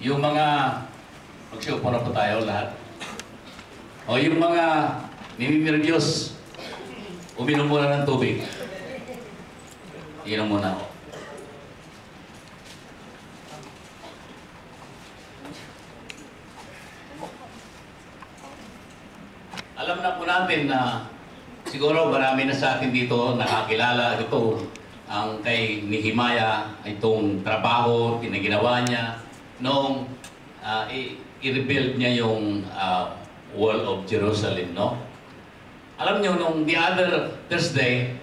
Yung mga, magsiupo na po tayo lahat. O yung mga nininervyos, uminom muna ng tubig. Inom muna ako. Alam na po natin na siguro marami na sa atin dito nakakilala ito ang kay Nehemiah, itong trabaho, pinaginawa niya noong i-rebuild niya yung wall of Jerusalem, no? Alam niyo, nung the other Thursday,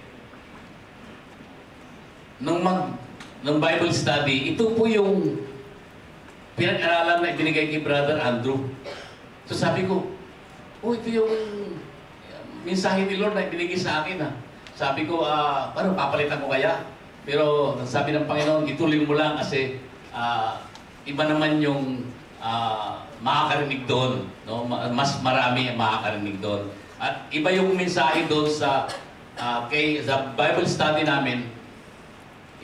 nung Bible study, ito po yung pinag-aralan na ibinigay kay Brother Andrew. So sabi ko, oh, ito yung mensahe ni Lord na ibinigay sa akin. Sabi ko, parang papalitan ko kaya? Pero sabi ng Panginoon, ituloy mo lang kasi iba naman yung makakarinig doon. No? Mas marami ang makakarinig doon. At iba yung mensahe doon sa Bible study namin.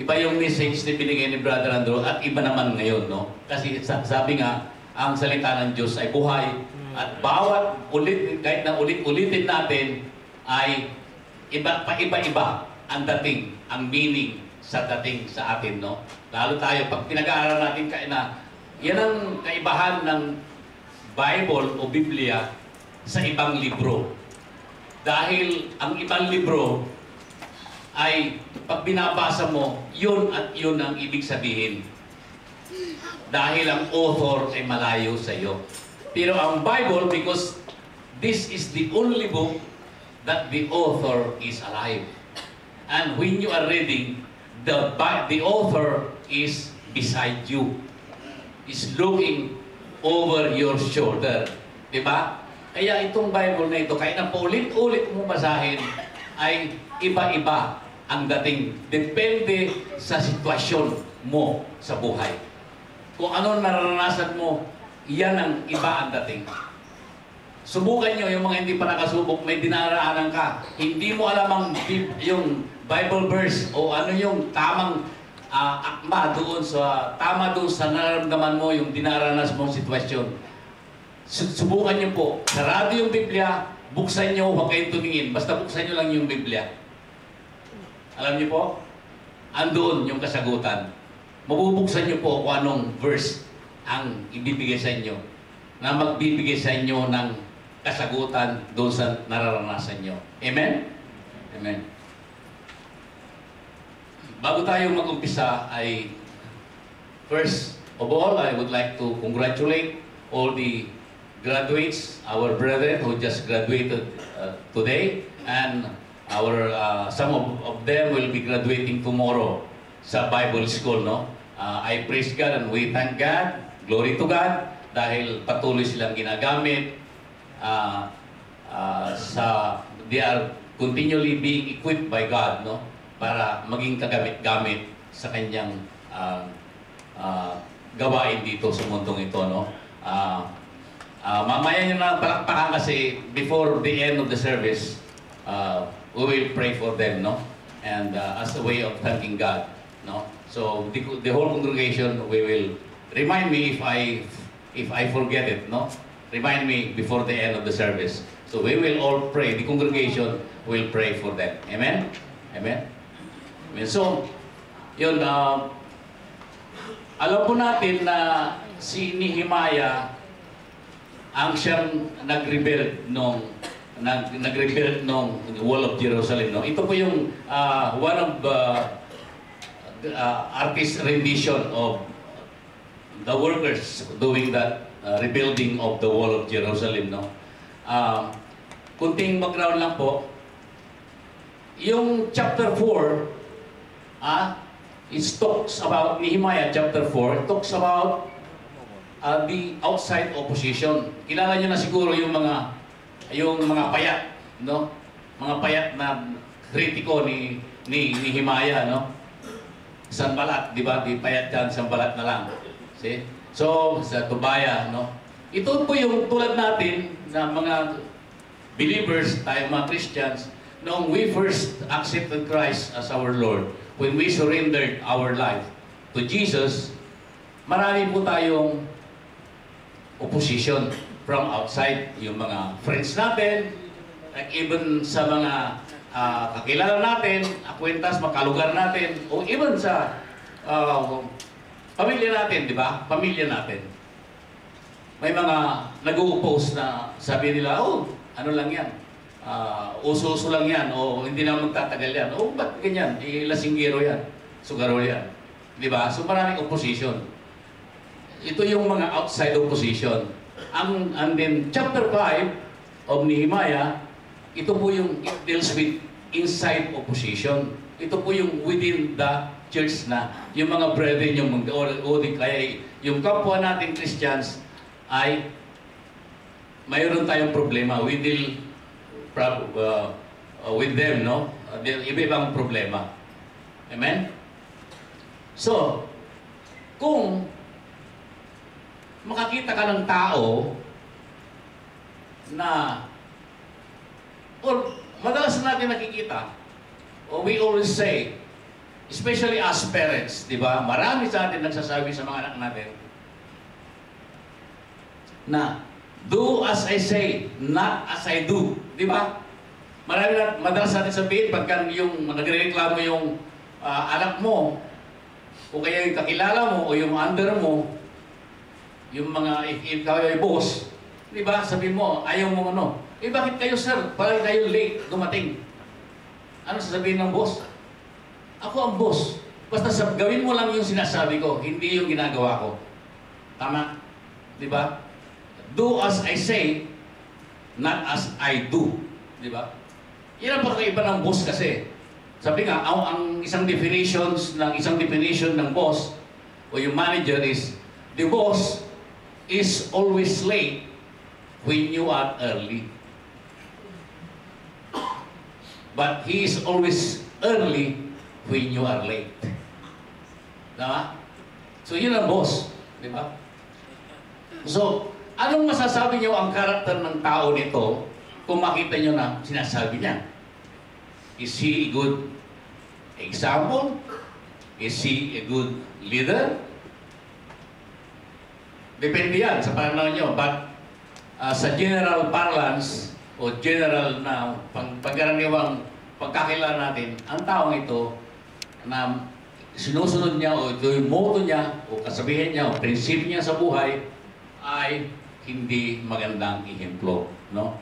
Iba yung message na binigay ni Brother Andrew at iba naman ngayon. No? Kasi sabi nga, ang salita ng Diyos ay buhay. At bawat kahit na ulit-ulitin natin, ay iba-iba ang dating, ang meaning sa dating sa atin, no? Lalo tayo, pag pinag-aaral natin yan ang kaibahan ng Bible o Biblia sa ibang libro. Dahil ang ibang libro ay, pag binabasa mo, yun at yun ang ibig sabihin. Dahil ang author ay malayo sa iyo. Pero ang Bible, because this is the only book that the author is alive. And when you are reading, the author is beside you. Is looking over your shoulder. Diba? Kaya itong Bible na ito, kahit na paulit-ulit mo basahin, ay iba-iba ang dating. Depende sa sitwasyon mo sa buhay. Kung ano naranasan mo, yan ang iba ang dating. Subukan nyo yung mga hindi pa nakasubok, may dinaraanan ka. Hindi mo alam yung Bible verse o ano yung tamang akma doon sa nararamdaman mo, yung dinaranas mong sitwasyon. Subukan nyo po. Sarado yung Biblia, buksan nyo, huwag kayong tumingin. Basta buksan nyo lang yung Biblia. Alam nyo po? Andoon yung kasagutan. Mabubuksan nyo po kung anong verse ang ibibigay sa inyo, na magbibigay sa inyo ng kasagutan doon sa nararanasan nyo. Amen? Amen. Bago tayo mag-umpisa ay, first of all, I would like to congratulate all the graduates, our brethren who just graduated today, and some of them will be graduating tomorrow sa Bible School, no? I praise God and we thank God. Glory to God, dahil patuloy silang ginagamit they are continually being equipped by God, no? Para maging kagamit-gamit sa kanyang gawain dito sa mundong ito, no? Mamaya nyo na palakpakan kasi before the end of the service, we will pray for them, no? And as a way of thanking God, no? So the whole congregation, we will remind me if I forget it, no? Remind me before the end of the service. So we will all pray. The congregation will pray for them. Amen? Amen? Amen. So, yun, alam po natin na si Nehemiah ang siyang nag-rebuild nung Wall of Jerusalem, no? Ito po yung one of artist rendition of the workers doing that rebuilding of the Wall of Jerusalem, no? Kunting background lang po. Yung chapter 4, it talks about Nehemiah chapter 4, talks about the outside opposition. Kilala niyo na siguro yung mga payat, no? Mga payat na kritiko ni Nehemiah, no? Sanbalat, di ba? Di payat dyan, sanbalat na lang. See? So, sa Tobaya, no? Ito po yung tulad natin na mga believers, tayo mga Christians, noong we first accepted Christ as our Lord, when we surrendered our life to Jesus, marami po tayong opposition from outside. Yung mga friends natin, like even sa mga kakilala natin, akwentas, makalugar natin, o even sa pamilya natin, di ba? Pamilya natin. May mga nag-o-oppose na sabi nila, oh, ano lang yan, uso-uso lang yan, o hindi naman magtatagal yan, o ba't ganyan, lasinggero yan, sugaro yan. Di ba? So maraming opposition. Ito yung mga outside opposition. And then chapter 5 of Nehemiah, ito po yung it deals with inside opposition. Ito po yung within the church na yung mga brethren, yung mga kaya yung kapwa natin Christians ay mayroon tayong problema. We deal with them, no? Iba-ibang problema. Amen? So, kung makakita ka ng tao na, or madalas natin nakikita, or we always say, especially as parents, di ba? Marami sa atin nagsasabi sa mga anak natin na, do as I say, not as I do. Di ba? Madalas natin sabihin, pagka yung nagre-reklamo yung anak mo, o kaya yung kakilala mo, o yung under mo, yung mga, if ikaw ay boss, di ba? Sabi mo, ayaw mo ano. Eh bakit kayo sir? Parang kayo late dumating. Ano sasabihin ng boss? Ako ang boss. Basta gawin mo lang yung sinasabi ko, hindi yung ginagawa ko. Tama? Di ba? Do as I say, not as I do. Di ba? Yan ang pagkaiba ng boss kasi. Sabi nga, ang isang definition ng boss o yung manager is, the boss is always late when you are early. But he is always early when you are late. Diba? So yun ang boss. Diba? So, anong masasabi niyo ang karakter ng tao nito kung makita niyo na sinasabi niya? Is he a good example? Is he a good leader? Depende yan sa pananaw nyo. But sa general parlance o general na pagkaraniwang pagkakilala natin, ang taong ito na sinusunod niya o ito yung motto niya o kasabihin niya o prinsipyo niya sa buhay ay hindi magandang ehemplo. No?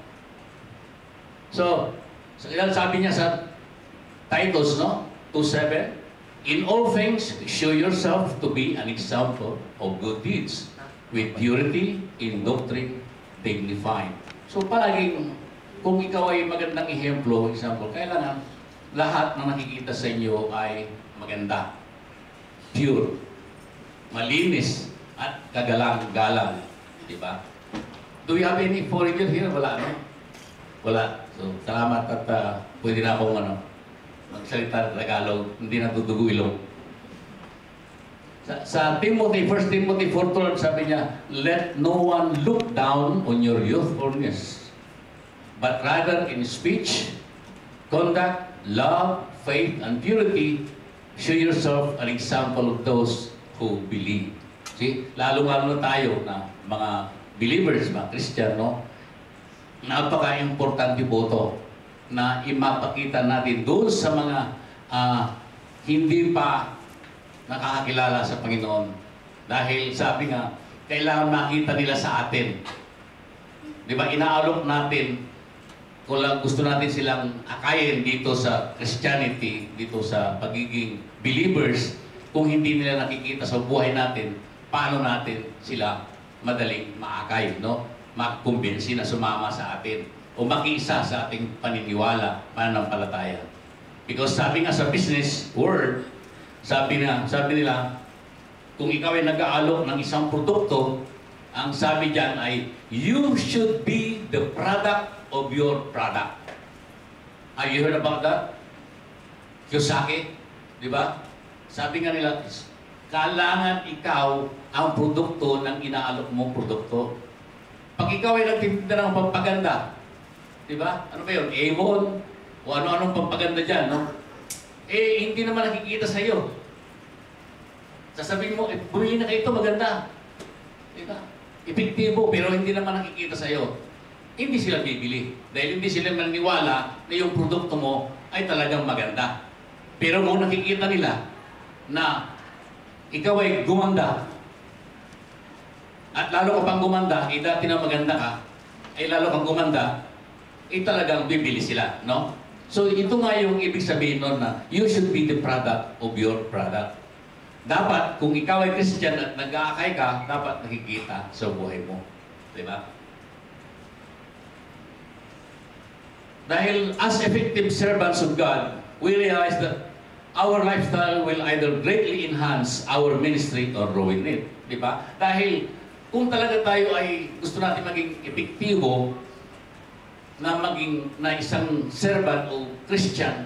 So, sabi niya sa Titus, no? 2:7, in all things, show yourself to be an example of good deeds, with purity in doctrine dignified. So palaging, kung ikaw ay magandang ehemplo, example, kailangan lahat na nakikita sa inyo ay maganda, pure, malinis, at kagalang-galang. Diba? Do we have any foreigner here? Wala, no? Wala. So, salamat at pwede na akong magsalita ng Tagalog, hindi natutugo ilong. Sa Timothy, 1 Timothy 4:12, sabi niya, let no one look down on your youthfulness, but rather in speech, conduct, love, faith, and purity, show yourself an example of those who believe. See, lalo-lalo tayo na mga believers, mga Christian, no? Napaka-importante po ito na imapakita natin doon sa mga hindi pa nakakakilala sa Panginoon. Dahil sabi nga, kailangan makita nila sa atin. Di ba, inaalok natin kung gusto natin silang akayin dito sa Christianity, dito sa pagiging believers, kung hindi nila nakikita sa buhay natin, paano natin sila madaling maakay, no? Makumbinsi na sumama sa atin o makiisa sa ating paniniwala, pananampalataya. Because sabi nga sa business world, sabi nila, kung ikaw ay nag-aalok ng isang produkto, ang sabi diyan ay, you should be the product of your product. Have you heard about that? Kiyosaki, di ba? Sabi nga nila, kailangan ikaw ang produkto ng inaalok mong produkto. Pag ikaw ay nagtitinda ng pampaganda, di ba? Ano ba yun? Avon? O ano-anong pampaganda dyan, no? Eh, hindi naman nakikita sa iyo. Sasabihin mo, bumili na kayo ito, maganda. Di ba? epektibo, pero hindi naman nakikita sa'yo, hindi sila bibili. Dahil hindi sila maniwala na yung produkto mo ay talagang maganda. Pero kung nakikita nila na ikaw ay gumanda, at lalo ka pang gumanda, dati na maganda ka, ay lalo kang gumanda, talagang bibili sila, no? So ito nga yung ibig sabihin nun na you should be the product of your product. Dapat, kung ikaw ay Christian at nag-aakay ka, dapat nakikita sa buhay mo. Diba? Dahil as effective servants of God, we realize that our lifestyle will either greatly enhance our ministry or ruin it. Diba? Dahil kung talaga tayo ay gusto natin maging epektibo na maging na isang servant o Christian,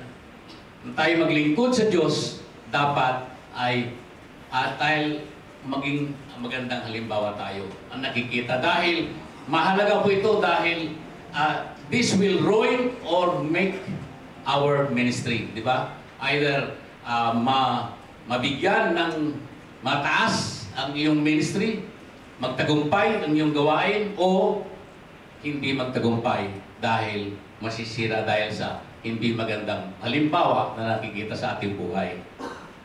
na tayo maglingkod sa Diyos, dapat ay tayo maging magandang halimbawa tayo ang nakikita. Dahil mahalaga po ito dahil this will ruin or make our ministry. Di ba? Either mabigyan ng mataas ang iyong ministry, magtagumpay ang iyong gawain, o hindi magtagumpay dahil masisira dahil sa hindi magandang halimbawa na nakikita sa ating buhay.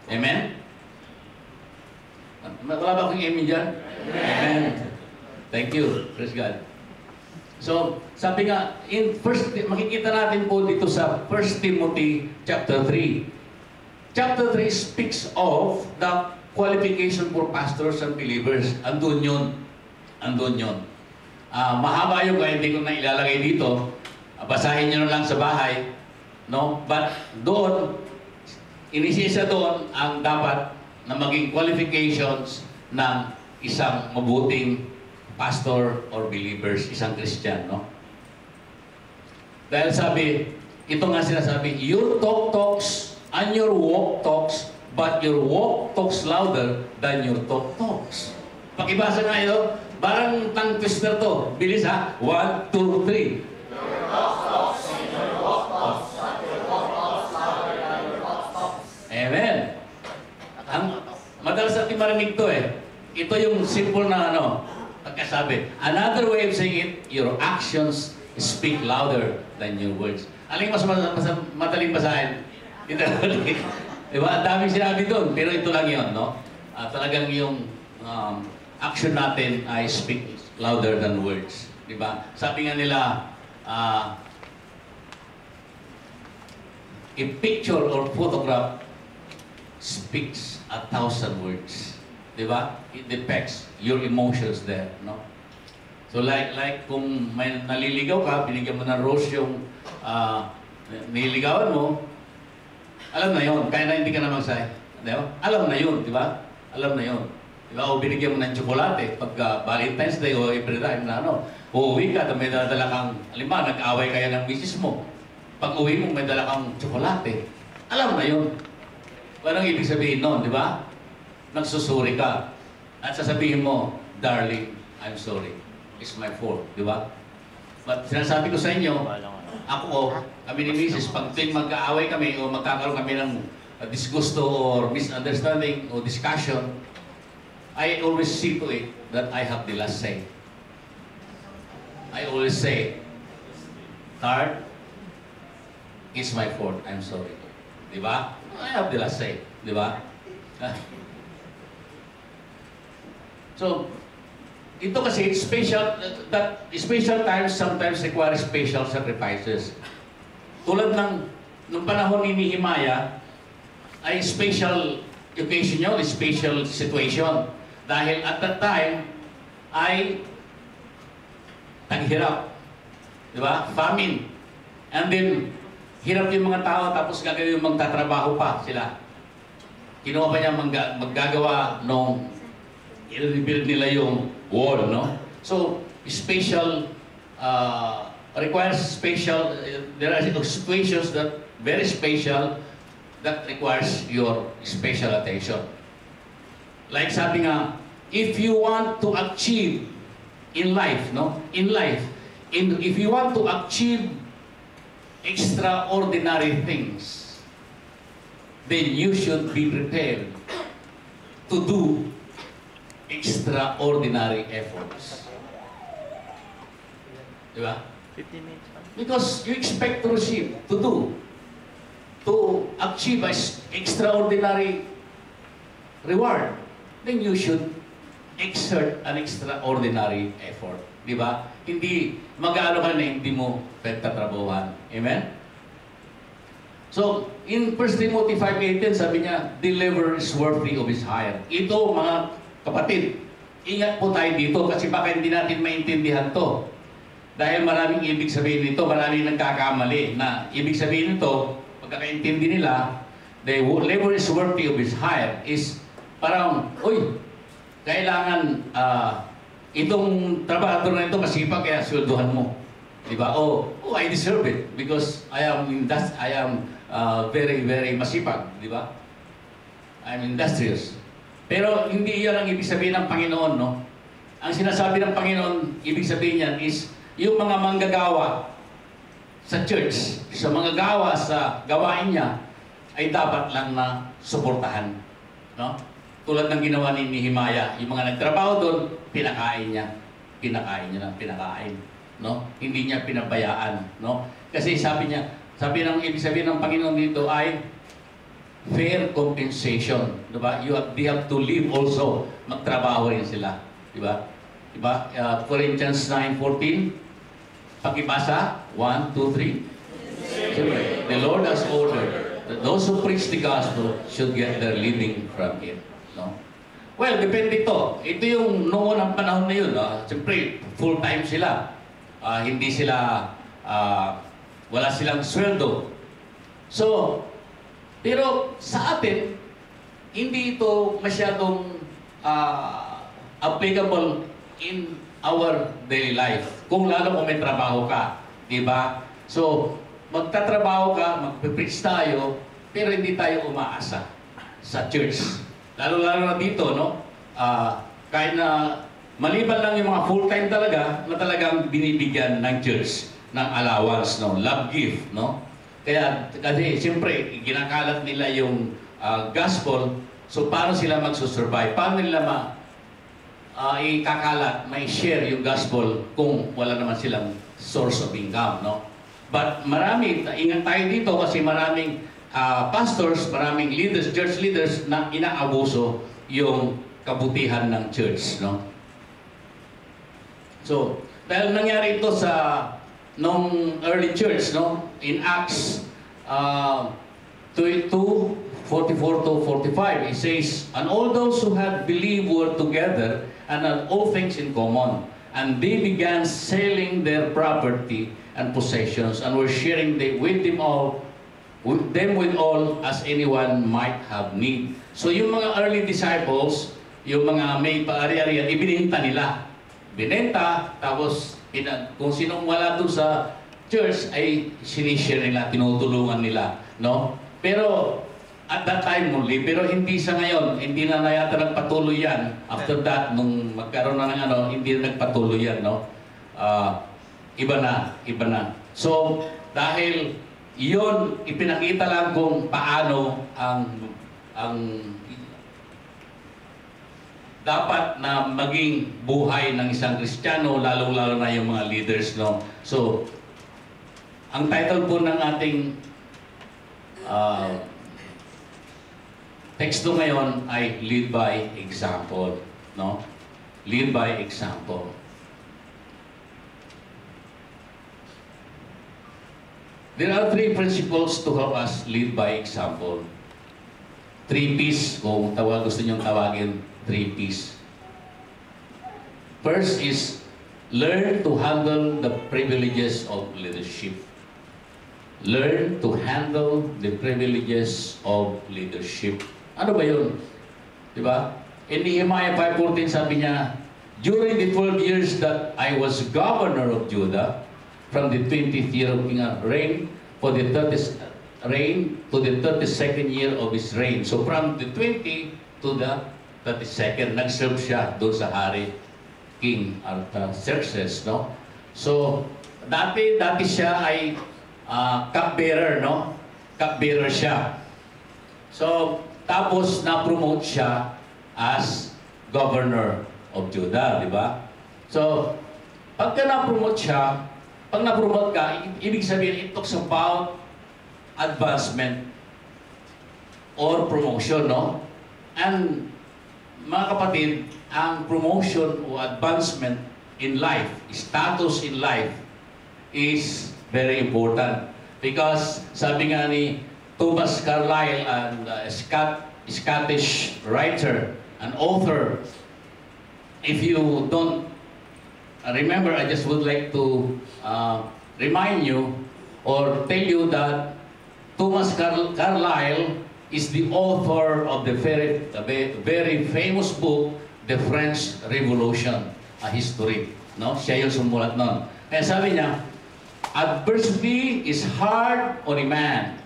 Amen? Wala ba akong amen dyan? Amen. Thank you. Praise God. So, sabi nga, makikita natin po dito sa 1 Timothy chapter 3. Chapter 3 speaks of the qualification for pastors and believers. Andun yun. Andun yun. Mahaba yung kaya hindi ko na ilalagay dito. Basahin nyo na lang sa bahay. No? But doon, inisisa doon ang dapat na maging qualifications ng isang mabuting pastor or believers, isang Christian, no? Dahil sabi, ito nga sinasabi, your talk talks and your walk talks, but your walk talks louder than your talk talks. Pakibasa nga ito, parang tongue twister to. Bilis ha? 1, 2, 3. Your talk talks and your walk talks, but your walk talks louder than your talk talks. Amen. Madalas natin marinig to eh. Ito yung simple na pagkasabi. Another way of saying it, your actions speak louder than your words. Aling mas madaling basahin? Ito. Diba? Ang daming sinabi doon, pero ito lang yun, no? Talagang yung action natin ay speak louder than words. Diba? Sabi nga nila, a picture or photograph speaks 1,000 words. Diba? It depicts your emotions there, no? So like kung may naliligaw ka, binigyan mo ng rose yung nililigawan mo, alam na yun, kaya na hindi ka na mag-say. Diba? Alam na yun, diba? Alam na yun. Diba? O binigyan mo ng tsokolate, pag Valentine's Day o every time na uuwi ka, may dala kang, halimbawa, nag-away kaya ng misis mo. Pag uwi mo, may dala kang tsokolate. Alam na yun. Anong ibig sabihin nun, di ba? Nagsusuri ka. At sasabihin mo, darling, I'm sorry. It's my fault, di ba? But sinasabi ko sa inyo, kami ni Mrs., pag mag-aaway kami o magkakaroon kami ng disgusto or misunderstanding o discussion, I always see to it that I have the last say. I always say, Lord, it's my fault, I'm sorry. Di ba? I have the last say. Di ba? So, ito kasi special times sometimes require special sacrifices. Tulad nung panahon ni Nehemiah, ay special occasion yun, special situation. Dahil at that time, ay taghirap. Di ba? Famine. And then, hirap yung mga tao, tapos gagawin yung magtatrabaho pa sila. Kinuha pa niya maggagawa nung i-rebuild nila yung wall, no? So, special, requires special, there are situations that very special that requires your special attention. Like sabi nga, if you want to achieve in life, no? In life, if you want to achieve extraordinary things, then you should be prepared to do extraordinary efforts. Di ba? 15 minutes. Because you expect to receive, to do, to achieve an extraordinary reward, then you should exert an extraordinary effort. Di ba? Hindi mag-aano ka na hindi mo pagtatrabuhan. Amen? So, in 1 Timothy 5:18, sabi niya, the laborer is worthy of his hire. Ito, mga kapatid, ingat po tayo dito kasi baka hindi natin maintindihan to. Dahil maraming ibig sabihin nito, maraming nagkakamali na ibig sabihin nito, pagkakaintindi nila, the laborer is worthy of his hire is parang, uy, kailangan itong trabahador na ito masipag kaya sweldohan mo. Diba? Oh, I deserve it because I am very, very masipag. Diba? I'm industrious. Pero hindi yan ang ibig sabihin ng Panginoon, no? Ang sinasabi ng Panginoon, ibig sabihin yan is yung mga manggagawa sa church, sa mga gawa sa gawain niya, ay dapat lang na suportahan. No? Tulad ng ginawa ni Nehemiah, yung mga nagtrabaho doon, pinakain niya. Pinakain niya ng pinakain. No? Hindi niya pinabayaan. No? Kasi sabi niya, sabi ng ibig sabihin ng Panginoon dito ay fair compensation. Diba? They have to live also. Magtrabaho rin sila. Diba? Diba? Corinthians 9:14. Pakibasa. 1, 2, 3. The Lord has ordered that those who preach the gospel should get their living from it. No? Well, depende ito. Ito yung noon ang panahon na yun. Siyempre, full-time sila. Hindi sila, wala silang sweldo. So, pero sa atin, hindi ito masyadong applicable in our daily life. Kung lalo kung may trabaho ka. Diba? So, magtatrabaho ka, magpipreach tayo, pero hindi tayo umaasa sa church. Lalo-lalo na dito, no? Kahit na maliban lang yung mga full-time talaga, na talagang binibigyan ng church ng allowance, no? Love gift, no? Kaya, kasi siyempre, ginakalat nila yung gospel, so paano sila magsusurvive? Paano nila ikakalat, may share yung gospel kung wala naman silang source of income, no? But marami, ingat tayo dito kasi maraming pastors, maraming leaders, church leaders na inaabuso yung kabutihan ng church, no? So, dahil nangyari ito sa nung early church, no? In Acts 2:44-45, it says, and all those who had believed were together and had all things in common, and they began selling their property and possessions and were sharing with them all as anyone might have need. So yung mga early disciples, yung mga may paari-arian, ibinenta nila. Binenta, tapos kung sinong wala doon sa church ay sinishare nila, tinutulungan nila, no? Pero at that time only, pero hindi sa ngayon, hindi na yata nagpatuloy yan. After that, nung magkaroon na ng hindi na nagpatuloy yan, no? Iba na. So, dahil iyon, ipinakita lang kung paano ang dapat na maging buhay ng isang Kristiyano, lalong-lalo na yung mga leaders, no? So, ang title po ng ating teksto ngayon ay Lead by Example, no? Lead by Example. There are 3 principles to help us lead by example. 3 P's, kung gusto niyong tawagin, 3 P's. First is, learn to handle the privileges of leadership. Learn to handle the privileges of leadership. Ano ba yun? Diba? In Nehemiah 5:14, sabi niya, during the 12 years that I was governor of Judah, from the 20th year of King reign to the 32nd year of his reign. So from the 20 to the 32nd, nag-serve siya doon sa hari, King Artaxerxes, no? So, dati siya ay cupbearer, no? Cupbearer siya. So, tapos na-promote siya as governor. of Judah, di ba? So, pagka na-promote siya, pag na-promote ka, ibig sabihin, it talks about advancement or promotion, no? And, mga kapatid, ang promotion o advancement in life, status in life, is very important. Because, sabi nga ni Thomas Carlyle, and Scottish writer, an author, if you don't remember, I just would like to remind you or tell you that Thomas Carlyle is the author of the very famous book, The French Revolution, a history. No? Siya yung sumulat nun. Kaya sabi niya, adversity is hard on a man,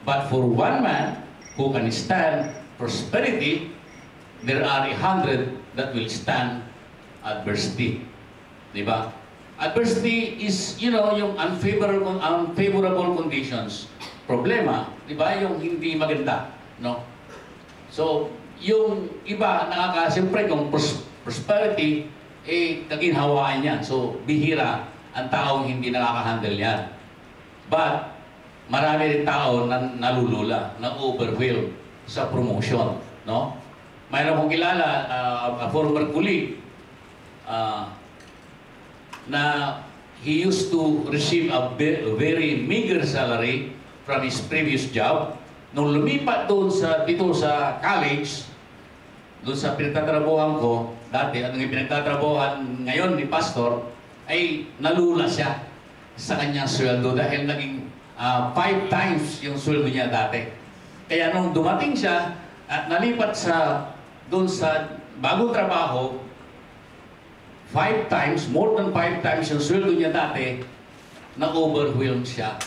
but for one man who can stand prosperity, there are 100 that will stand adversity. Diba? Adversity is, yung unfavorable conditions. Problema, diba? Yung hindi maganda. No? So, yung iba, siyempre, kung prosperity, kaginhawaan yan. So, bihira ang taong hindi nakaka-handle yan. But, marami rin tao na nalulula, na overwhelmed sa promotion. No? Mayroon kong kilala, a former colleague, na he used to receive a very meager salary from his previous job. Nung lumipat dito sa college, doon sa pinagtatrabuhan ko, dati, ang pinagtatrabuhan ngayon ni Pastor, ay nalula siya sa kanyang sweldo dahil naging 5 times yung sweldo niya dati. Kaya nung dumating siya at nalipat doon sa bagong trabaho, 5 times, more than 5 times yung sweldo niya dati, na-overwhelmed siya.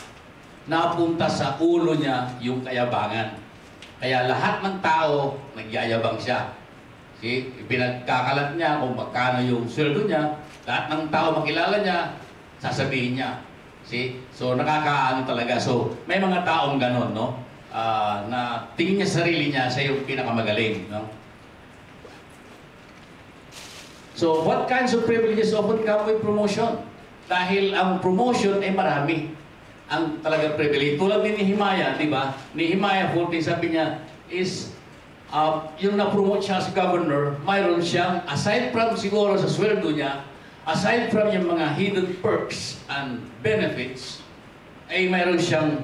Napunta sa ulo niya yung kayabangan. Kaya lahat ng tao, nagyayabang siya. See? Pinagkakalat niya kung magkano yung sweldo niya. Lahat ng tao makilala niya, sasabihin niya. See? So, nakakaano talaga. So, may mga taong ganon, no? Na tingin niya sarili niya, siya yung pinakamagaling, no? So, what kinds of privileges often come with promotion? Dahil ang promotion ay marami. Ang talagang privilege. Tulad ni Nehemiah, di ba? Nehemiah 14, sabi niya, is yung na-promote siya as governor, mayroon siyang, aside from siguro sa sweldo niya, aside from yung mga hidden perks and benefits, ay mayroon siyang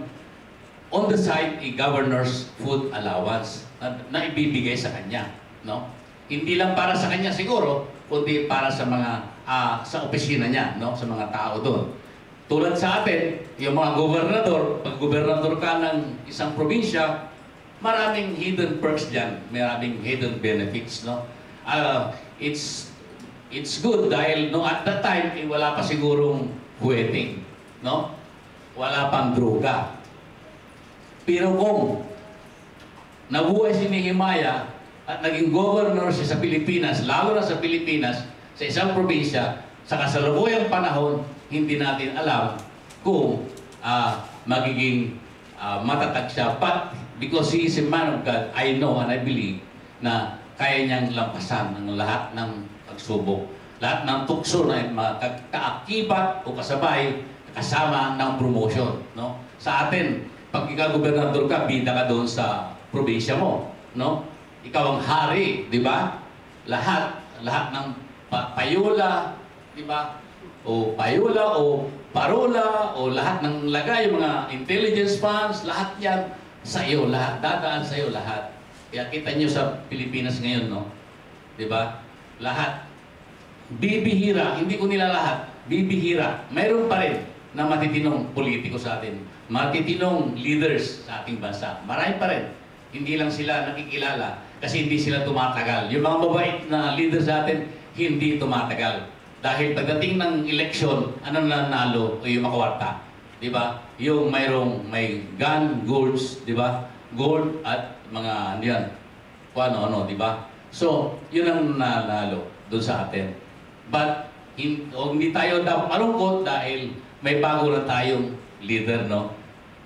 on the side, a governor's food allowance na ibibigay sa kanya. No? Hindi lang para sa kanya siguro, kundi para sa mga sa opisina niya, no? Sa mga tao doon. Tulad sa atin, yung mga gobernador, pag gobernador ka ng isang probinsya, maraming hidden perks diyan, maraming hidden benefits, no? It's good dahil no at that time wala pa sigurong wedding, no? Wala pang droga. Pero kung nabuhay si Nehemiah at naging governor siya sa Pilipinas, lalo na sa Pilipinas, sa isang probinsya, sa kasalukuyang panahon, hindi natin alam kung magiging matatag siya. But because he is a man of God, I know and I believe na kaya niyang lampasan ng lahat ng pagsubok. Lahat ng tukso na kaakibat o kasabay, kasama ng promotion. No? Sa atin, pag ikaw gobernador ka, bida ka doon sa probinsya mo. No? Ikaw ang hari, di ba? Lahat ng payula, di ba? O payula, o parola, o lahat ng lagay, mga intelligence funds, lahat yan sa iyo, lahat. Dadaan sa iyo, lahat. Kaya kita nyo sa Pilipinas ngayon, no? Di ba? Lahat. Bibihira, hindi ko nila lahat. Bibihira. Mayroon pa rin na matitinong politiko sa atin. Matitinong leaders sa ating bansa. Marami pa rin. Hindi lang sila nakikilala kasi hindi sila tumatagal. Yung mga mabait na leader sa atin, hindi tumatagal. Dahil pagdating ng eleksyon, ano nanalo o yung makawarta? Di ba? Yung may gun, golds, di ba? Gold at mga ano yan. Kung ano, di ba? So, yun ang nanalo doon sa atin. But, hindi tayo dapat malungkot dahil may bago na tayong leader, no?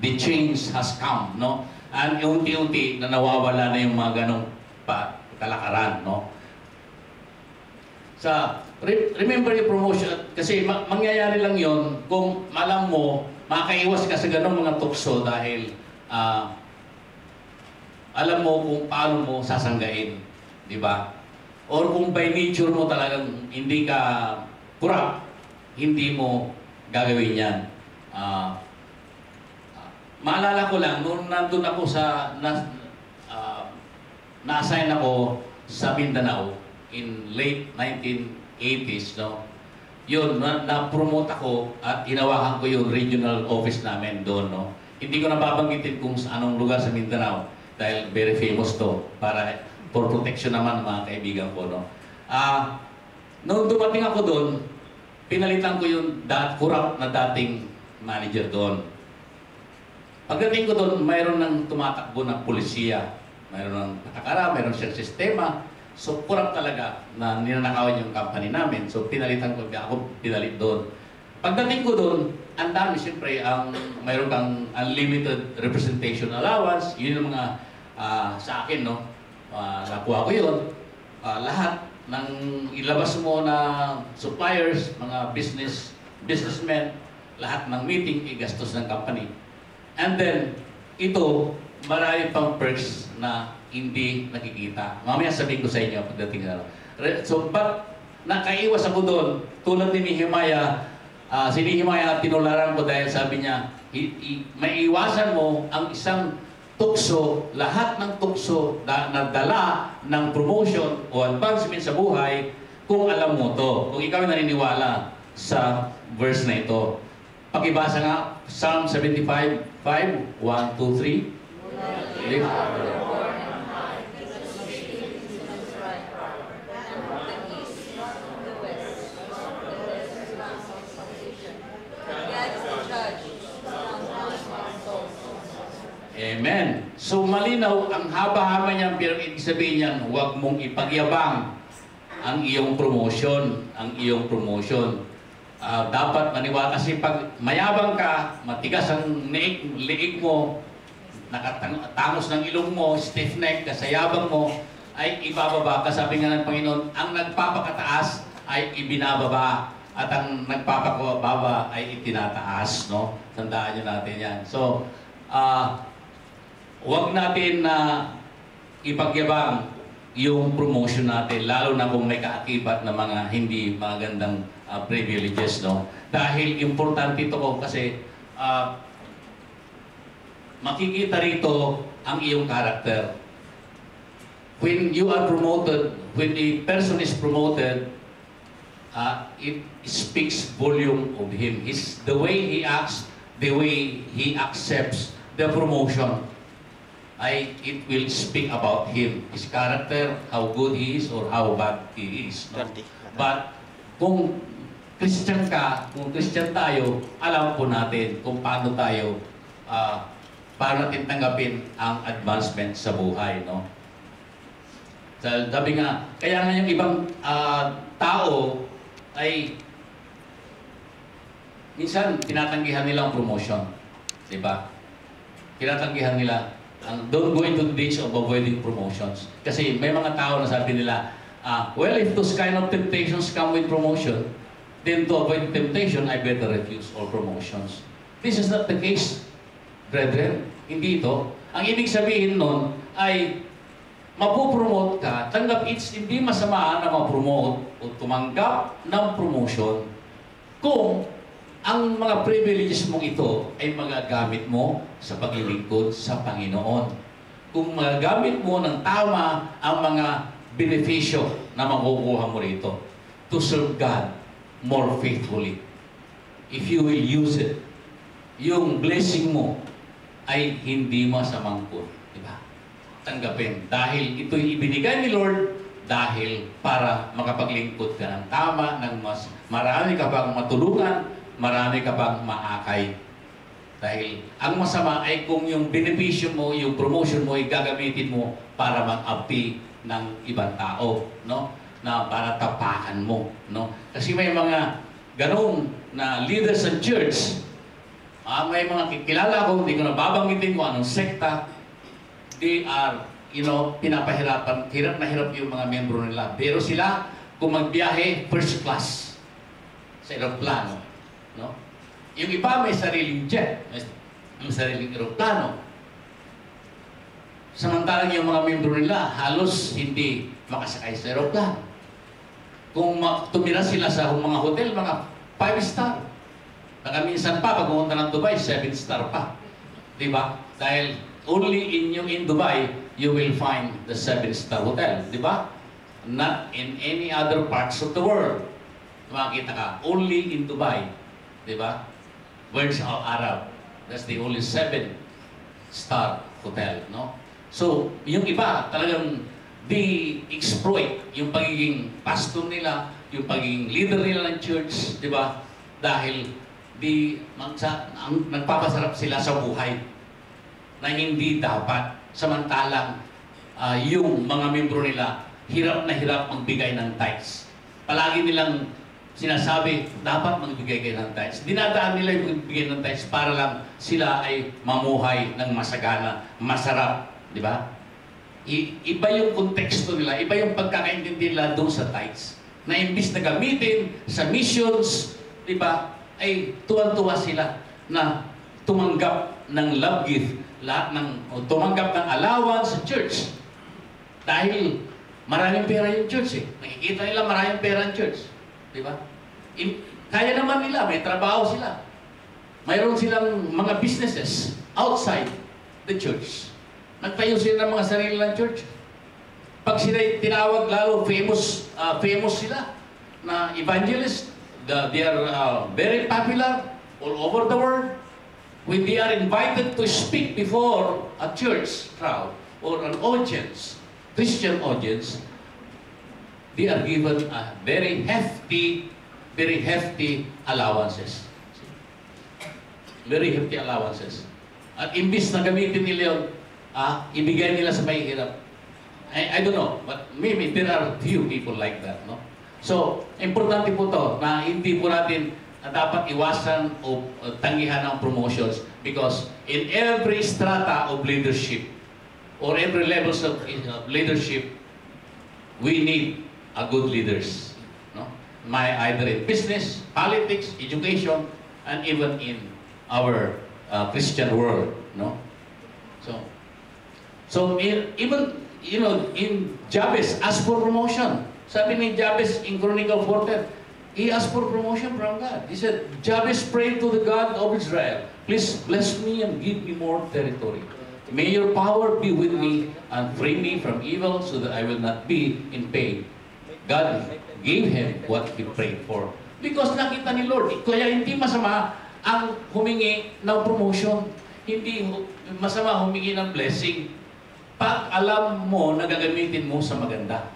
The change has come, no? And unti-unti na nawawala na yung mga ganong kalakaran, no? Remember yung promotion, kasi mangyayari lang yon kung alam mo, makakaiwas ka sa ganong mga tukso dahil alam mo kung paano mo sasanggain, di ba? Or kung by nature mo talagang hindi ka corrupt, hindi mo gagawin yan. Maalala ko lang, noon nandun ako na-assign ako sa Mindanao in late 1980s, no? Yun, na-promote ako at hinawakan ko yung regional office namin doon, no? Hindi ko nababanggitin kung sa anong lugar sa Mindanao dahil very famous to para for protection naman ng mga kaibigan ko, no? Noong dumating ako doon, pinalitan ko yung corrupt na dating manager doon. Pagdating ko doon, mayroon ng tumatakbo ng pulisya, mayroon ng patakara, mayroon siyang sistema. So, corrupt talaga na ninanakawan yung company namin. So, pinalitan ko, ako pinalit doon. Pagdating ko doon, ang dami siyempre, mayroon kang unlimited representation allowance. Yun yung mga sa akin, no? Nakuha ko yun. Lahat ng ilabas mo na suppliers, mga businessmen, lahat ng meeting, igastos ng company. And then, ito, marami pang perks na hindi nakikita. Mamaya sabihin ko sa inyo pagdating na. So, but nakaiwas ako doon. Tulad ni Nehemiah, si Nehemiah tinularan ko dahil sabi niya, maiiwasan mo ang isang tukso, lahat ng tukso na nagdala ng promotion o advancement sa buhay kung alam mo to. Kung ikaw ay naniniwala sa verse na ito. Pakibasa nga, Psalm 75, 5, 1, 2, 3. Amen. So malinaw, ang haba-haba niyan, pero ibig sabihin niyan, huwag mong ipagyabang ang iyong promotion, dapat maniwala kasi pag mayabang ka, matigas ang liig mo, nakatangos ng ilong mo, stiff neck, kasayabang mo, ay ibababa ka. Sabi nga ng Panginoon, ang nagpapakataas ay ibinababa at ang nagpapakababa ay itinataas, no? Tandaan nyo natin yan. So, huwag natin na ipagyabang yung promotion natin, lalo na kung may kaakibat na mga hindi magandang privileges, no? Dahil importante ito ko kasi makikita rito ang iyong character. When you are promoted, when a person is promoted, it speaks volume of him. The way he acts, the way he accepts the promotion, it will speak about him, his character, how good he is or how bad he is. No? But kung Christian ka, kung Christian tayo, alam po natin kung paano natin tanggapin ang advancement sa buhay, no? Sabi nga, kaya nga yung ibang tao ay minsan tinatanggihan nila ang promotion, di ba? Tinatanggihan nila. Don't go into the ditch of avoiding promotions. Kasi may mga tao na sabi nila, well, if those kind of temptations come with promotion, then to avoid temptation, I better refuse all promotions. This is not the case, brethren. Hindi ito. Ang ibig sabihin nun ay mapupromote ka, hindi masama na mapromote o tumanggap ng promotion kung ang mga privileges mong ito ay magagamit mo sa paglilingkod sa Panginoon. Kung magagamit mo ng tama ang mga benepisyo na makukuha mo rito to serve God more faithfully. If you will use it, yung blessing mo ay hindi masamang po. Diba? Tanggapin. Dahil ito'y ibinigay ni Lord dahil para makapaglingkod ka ng tama, ng mas marami ka pang matulungan, marami ka pang maakay. Dahil ang masama ay kung yung benepisyo mo, yung promotion mo ay gagamitin mo para mag-api ng ibang tao, no? Na para tapakan mo, no? Kasi may mga ganong na leaders sa church, may mga kilala ko, hindi ko nababanggitin kung anong sekta, they are, pinapahirapan, hirap na hirap yung mga membro nila. Pero sila, kung magbiyahe, first class sa aeroplano. No? Yung iba may sariling jet, may sariling aeroplano. Samantalang yung mga membro nila, halos hindi makasakay sa aeroplano. Kung tumira sila sa mga hotel, mga 5-star. Baka minsan pa, pag pumunta ng Dubai, 7-star pa. Diba? Dahil only in Dubai, you will find the 7-star hotel. Diba? Not in any other parts of the world. Makikita ka, only in Dubai. Diba? Words of Arab. That's the only 7-star hotel. No? So, yung iba, talagang di-exploit yung pagiging pastor nila, yung pagiging leader nila ng church, di ba? Dahil nagpapasarap sila sa buhay na hindi dapat. Samantalang yung mga membro nila, hirap na hirap magbigay ng tithes. Palagi nilang sinasabi, dapat magbigay kayo ng tithes. Dinadaan nila yung magbigay ng tithes para lang sila ay mamuhay ng masagana, masarap. Di ba? Iba yung konteksto nila, iba yung pagkakaintindi nila doon sa tithes. Na imbis na gamitin sa missions, di ba, ay tuwan-tuwa sila na tumanggap ng love gift, tumanggap ng allowance sa church. Dahil maraming pera yung church eh. Nakikita nila maraming pera yung church. Di ba? Kaya naman nila, may trabaho sila. Mayroon silang mga businesses outside the church. Nagtayo sila ng mga sarili ng church. Pag sila tinawag, lalo famous sila na evangelist. They are very popular all over the world. When they are invited to speak before a church crowd or an audience, Christian audience, they are given a very hefty allowances. Very hefty allowances. At imbis na gamitin nila yun, ibigay nila sa mahihirap. I don't know, but maybe there are few people like that, no? So, importante po to na hindi po natin dapat iwasan o tanggihan ng promotions because in every strata of leadership or every levels of leadership, we need a good leaders, no? Either in business, politics, education, and even in our Christian world, no? So even, you know, in Jabez asked for promotion. Sabi ni Jabez in Chronicle 4:10, he asked for promotion from God. He said, Jabez prayed to the God of Israel, please bless me and give me more territory. May your power be with me and free me from evil so that I will not be in pain. God gave him what he prayed for. Because nakita ni Lord, kaya hindi masama ang humingi ng promotion. Hindi masama humingi ng blessing. Pag alam mo na gagamitin mo sa maganda,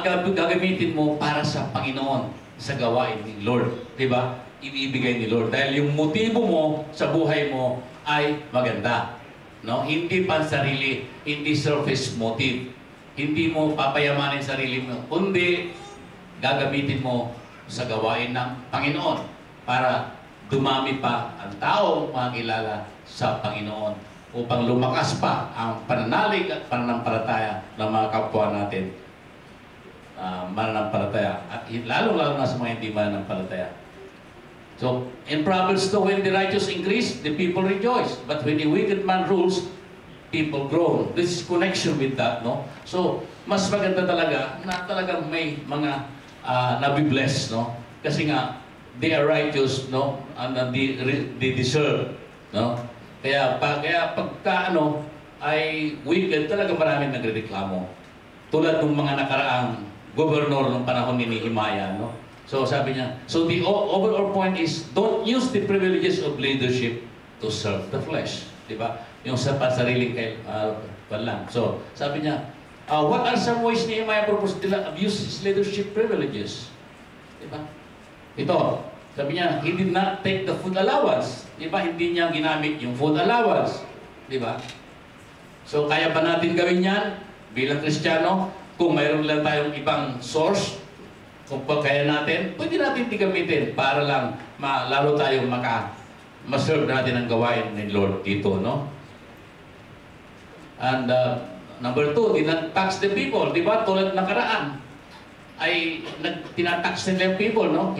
gagamitin mo para sa Panginoon, sa gawain ni Lord. Diba? Ibibigay ni Lord. Dahil yung motibo mo sa buhay mo ay maganda. No? Hindi pansarili, hindi selfish motive. Hindi mo papayamanin sarili mo, kundi gagamitin mo sa gawain ng Panginoon para dumami pa ang taong makakilala sa Panginoon upang lumakas pa ang pananalig at pananampalataya ng mga kapwa natin mananampalataya at lalo-lalo na sa mga hindi mananampalataya. So, in Proverbs 2, when the righteous increase, the people rejoice. But when the wicked man rules, people groan. This is connection with that, no? So, mas maganda talaga na talagang may mga nabibless, no? Kasi nga, they are righteous, no? And they deserve, no? Kaya pagka ay wicked, talaga maraming nagrereklamo. Tulad ng mga nakaraang gobernador ng panahon ni Nehemiah, no? So sabi niya, so the overall point is, don't use the privileges of leadership to serve the flesh. Diba? Yung sa pansariling lang. So sabi niya, what are some ways Nehemiah proposed to abuse his leadership privileges? Diba? Ito, sabi niya, he did not take the food allowance. Diba? Hindi niya ginamit yung food allowance. Diba? So kaya ba natin gawin yan bilang Kristiyano? Kung mayroon lang tayong ibang source, kung kaya natin, pwede natin gamitin para lang lalo tayong ma-serve natin ang gawain ni Lord dito, no? And number 2, did not tax the people. Di ba? Tulad nakaraan. ay tinatax nila yung people, no?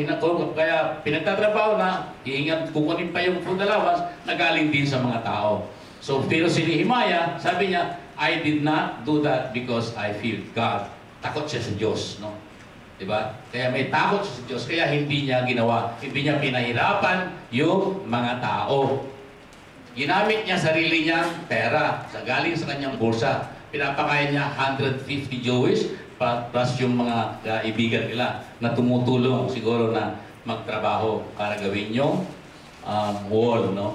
Kaya pinagtatrabaho na, hihingan, kukunin pa yung food allowance, nagaling din sa mga tao. So, pero si Nehemiah, sabi niya, I did not do that because I feared God. Takot siya sa Diyos, no? Diba? Kaya may takot siya sa Diyos, kaya hindi niya ginawa, hindi niya pinahirapan yung mga tao. Ginamit niya sarili niyang pera, galing sa kanyang bursa. Pinapakain niya 150 Jewish, plus yung mga kaibigan nila na tumutulong siguro na magtrabaho para gawin yung wall, no?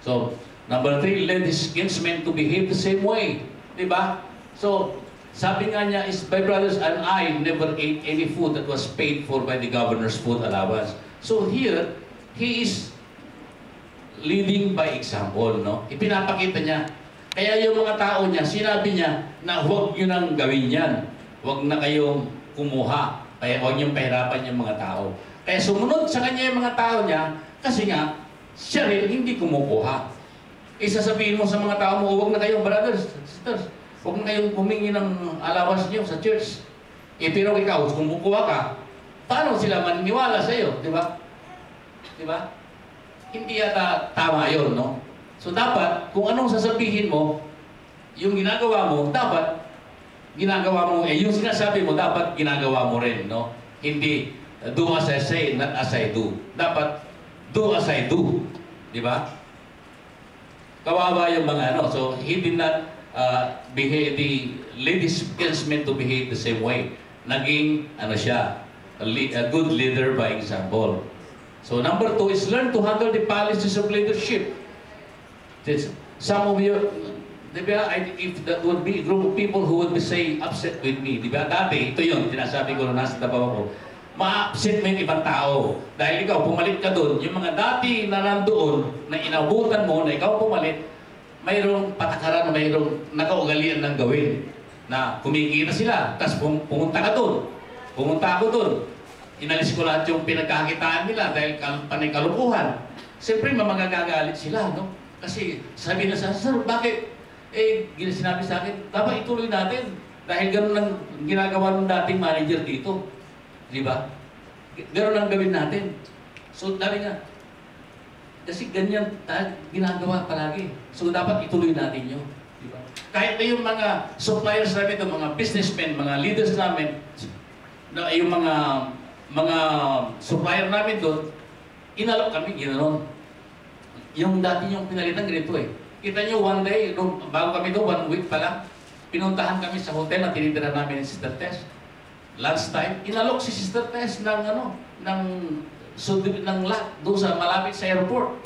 So, number 3, led his kinsmen to behave the same way. Diba? So, sabi nga niya is, my brothers and I never ate any food that was paid for by the governor's food allowance. So here, he is leading by example, no? Ipinapakita niya. Kaya yung mga tao niya, sinabi niya na huwag nyo nang gawin yan. Huwag na kayong kumuha. Kaya huwag niyong pahirapan yung mga tao. Kaya sumunod sa kanya yung mga tao niya, kasi nga, siya rin hindi kumukuha. Isasabihin mo sa mga tao mo, huwag na kayong brothers, sisters, huwag na kayong humingi ng allowance niyo sa church. Pero ikaw, kumukuha ka, paano sila maniniwala sa iyo? Di ba? Di ba? Hindi yata tama yun, no? So dapat, kung anong sasabihin mo, yung ginagawa mo, dapat ginagawa mo, yung sinasabi mo, dapat ginagawa mo rin, no? Hindi, do as I say, not as I do. Dapat, do as I do. Di ba? Kawawa yung mga ano. So, he did not behave, the ladies' kinsmen to behave the same way. Naging, ano siya, a good leader by example. So, number 2 is learn to handle the policies of leadership. Some of you, di ba, if that would be a group of people who would be say upset with me, di ba, dati, ito yun, tinasabi ko na nasa tabaw ko, ma-upset mo yung ibang tao. Dahil ikaw, pumalit ka doon, yung mga dati na nandoon, na inabutan mo, na ikaw pumalit, mayroong patakaran, mayroong nakaugalian ng gawin, na kumikita sila, tapos pumunta ka doon, pumunta ako doon, inalis ko lahat yung pinagkakitaan nila dahil panay kalukuhan. Siyempre, mamagagalit sila, no? Kasi sabi na sa, sir, bakit? Sinabi sa akin, dapat ituloy natin. Dahil gano'n ang ginagawa ng dating manager dito. Di ba? Gano'n ang gawin natin. So, dami nga. Kasi ganyan ginagawa palagi. So, dapat ituloy natin yun. Di ba? Kahit na yung mga suppliers namin, yung mga businessmen, mga leaders namin, yung mga supplier namin doon, inalok kami, gano'n. Yung dati yung pinalitan ganito eh. Kita nyo, one day, bago kami doon, 1 week pa lang, pinuntahan kami sa hotel na tinitira namin ni Sister Tess. Lunch time, inalok si Sister Tess ng lot doon sa malapit sa airport.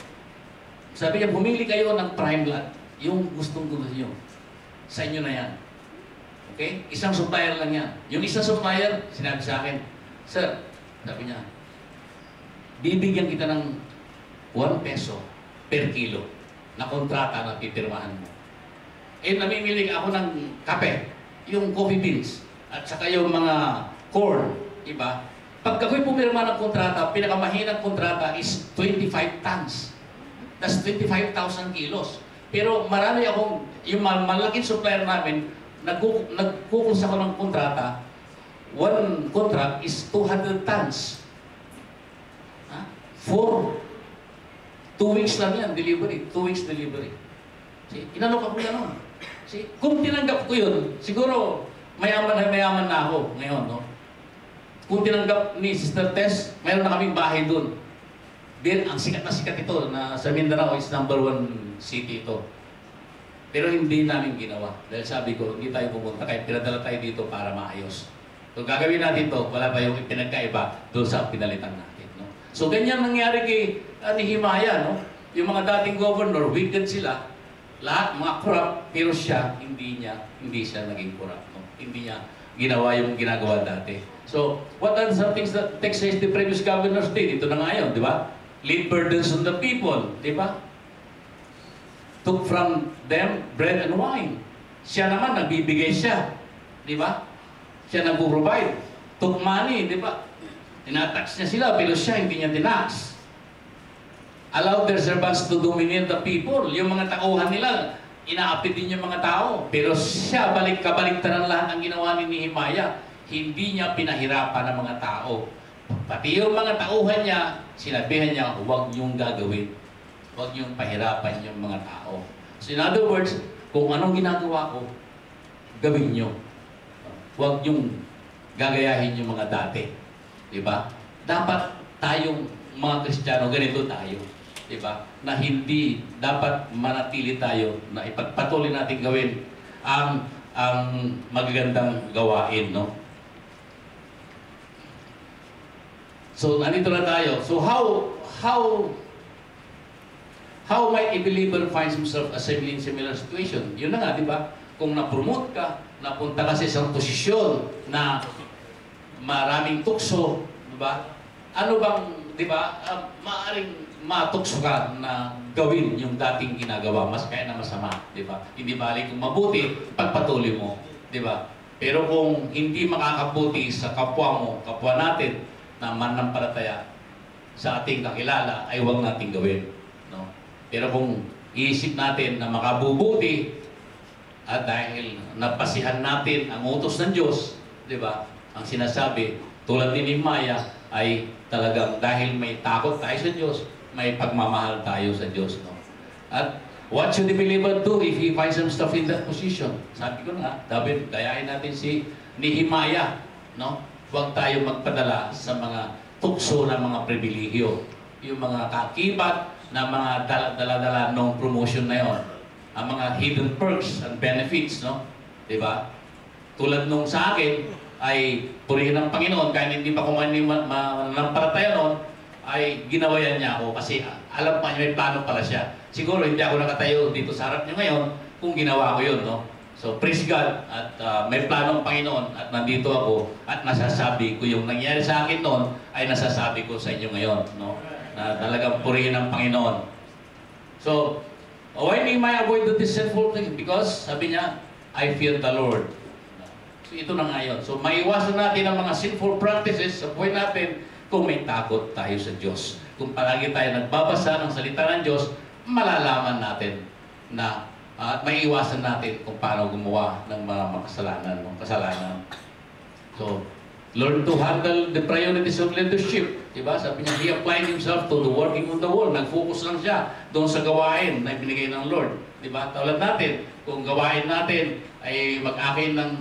Sabi niya, bumili kayo ng prime lot. Yung gustong gusto nyo. Sa inyo na yan. Okay? Isang supplier lang yan. Yung isang supplier, sinabi sa akin, sir, sabi niya, bibigyan kita ng 1 peso per kilo na kontrata na pipirmahan mo. Namimili ako ng kape, yung coffee beans, at saka yung mga corn, iba. Pag ako'y pumirma ng kontrata, pinakamahinang kontrata is 25 tons. That's 25,000 kilos. Pero marami akong, yung malaking supplier namin, nagkukus ako ng kontrata, 1 contract is 200 tons. For 2 weeks lang yan, delivery. 2 weeks delivery. See, inanok ako gano'n. See, kung tinanggap ko yun, siguro mayaman na ako ngayon, no? Kung tinanggap ni Sister Tess, mayroon na kaming bahay doon. Then, ang sikat na sikat ito, na sa Mindanao is #1 city ito. Pero hindi namin ginawa. Dahil sabi ko, hindi tayo pumunta, kahit pinadala tayo dito para maayos. So, gagawin natin ito, wala pa yung pinagkaiba doon sa pinalitan natin, no? So, ganyan nangyari kay Nehemiah, no? Yung mga dating governor, wicked sila. Lahat, mga corrupt, pero siya, hindi siya naging corrupt, no? Hindi niya ginawa yung ginagawa dati. So, what are some things that Texas the previous governors did? Ito na nga yun, di ba? Laid burdens on the people, di ba? Took from them bread and wine. Siya naman, nagbibigay siya. Di ba? Siya nag-provide. Took money, di ba? Tinatax niya sila, pero siya hindi niya tinax. Allowed their servants to dominate the people. Yung mga tauhan nila, inaapi din yung mga tao. Pero siya, kabaliktaran lahat ang ginawa ni Nehemiah. hindi niya pinahirapan ng mga tao. Pati yung mga tauhan niya, sinabihan niya, huwag niyong gagawin. Huwag niyong pahirapan yung mga tao. So in other words, kung anong ginagawa ko, gawin niyo. Huwag niyong gagayahin yung mga dati. Diba? Dapat tayong mga Kristiyano, ganito tayo. Diba? Na hindi dapat manatili tayo na ipagpatuloy natin gawin ang magagandang gawain, no? So, nandito na tayo. So, how might a believer finds himself assembling similar situation? Yun na nga, di ba? Kung na-promote ka, napunta ka sa isang posisyon na maraming tukso, di ba? Ano bang, di ba, maaaring matukso ka na gawin yung dating ginagawa, mas kaya na masama, di ba? Hindi balik kung mabuti, pagpatuloy mo, di ba? Pero kung hindi makakabuti sa kapwa mo, kapwa natin, na mananampalataya sa ating kakilala, ay huwag nating gawin, no? Pero kung iisip natin na makabubuti, at dahil napasihan natin ang utos ng Diyos, di ba? Ang sinasabi, tulad ni Nehemiah, ay talagang dahil may takot tayo sa Diyos, may pagmamahal tayo sa Diyos, no? At what should the believer do if he finds himself in that position? Sabi ko na, David, dayain natin si Nehemiah, no? Huwag tayo magpadala sa mga tukso ng mga pribilehyo. Yung mga kakibat na mga dala-dala ng promotion na yon. Ang mga hidden perks and benefits, no? Diba? Tulad nung sa akin, ay purihin ng Panginoon, kahit hindi pa mananampalataya noon, ay ginawayan niya ako kasi alam pa niya may plano pala siya. Siguro hindi ako nakatayo dito sa harap niyo ngayon kung ginawa ko yun, no? So, praise God, at may planong Panginoon, at nandito ako, at nasasabi ko yung nangyari sa akin noon, ay nasasabi ko sa inyo ngayon, no? Na talagang purihin ng Panginoon. So, why may I avoid the deceitful thing? Because, sabi niya, I fear the Lord. So, ito na nga yun. So, maiwasan natin ang mga sinful practices sa buhay natin kung may takot tayo sa Diyos. Kung palagi tayo nagbabasa ng salita ng Diyos, malalaman natin na at maiiwasan natin kung paano gumawa ng mga kasalanan. So, learn to handle the priorities of leadership. Diba? Sabi niya, he applied himself to the working on the wall. Nag-focus lang siya doon sa gawain na ibinigay ng Lord. Diba? Tulad natin, kung gawain natin ay mag-akin ng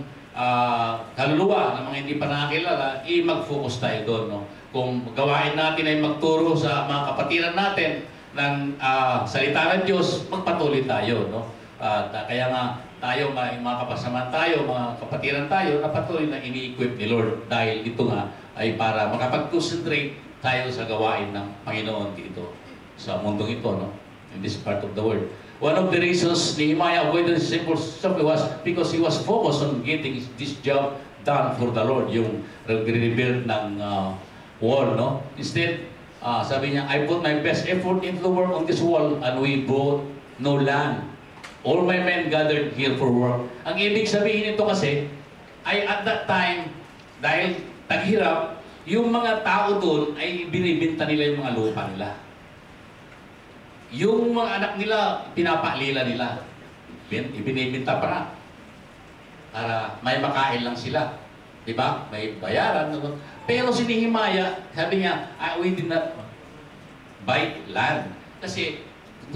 kaluluwa ng mga hindi pa nakakilala, mag-focus tayo doon. No? Kung gawain natin ay magturo sa mga kapatiran natin ng salita ng Diyos, magpatuloy tayo. No? Kaya nga tayo, mga kapasamahan tayo, mga kapatiran tayo, na patuloy na ini-equip ni Lord dahil ito nga ay para makapag-concentrate tayo sa gawain ng Panginoon dito sa mundong ito, no? In this part of the world. One of the reasons Nehemiah avoided simple stuff was because he was focused on getting this job done for the Lord, yung rebuild ng wall, no? Instead, sabi niya, I put my best effort into the work on this wall and we bought no land. All my men gathered here for work. Ang ibig sabihin nito kasi, ay at that time, dahil taghirap, yung mga tao doon ay binibinta nila yung mga lupa nila. Yung mga anak nila, pinapaalila nila. Ibinibinta pa na. Para may makain lang sila. Diba? May bayaran. Pero si Nehemiah, sabi niya, we did not buy land. Kasi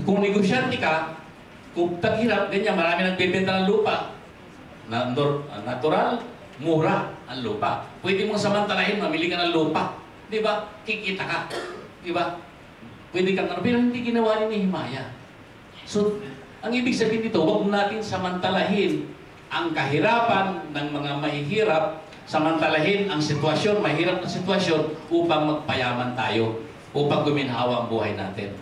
kung negosyante ka, kung taghirap, ganyan, marami nagbebenta ng lupa. Natural, mura ang lupa. Pwede mong samantalahin, mamili ka ng lupa. Di ba? Kikita ka. Di ba? Pwede kang pero hindi ginawa ni Nehemiah. So, ang ibig sabihin dito, huwag natin samantalahin ang kahirapan ng mga mahihirap, samantalahin ang sitwasyon, mahirap na sitwasyon, upang magpayaman tayo, upang guminhawa ang buhay natin.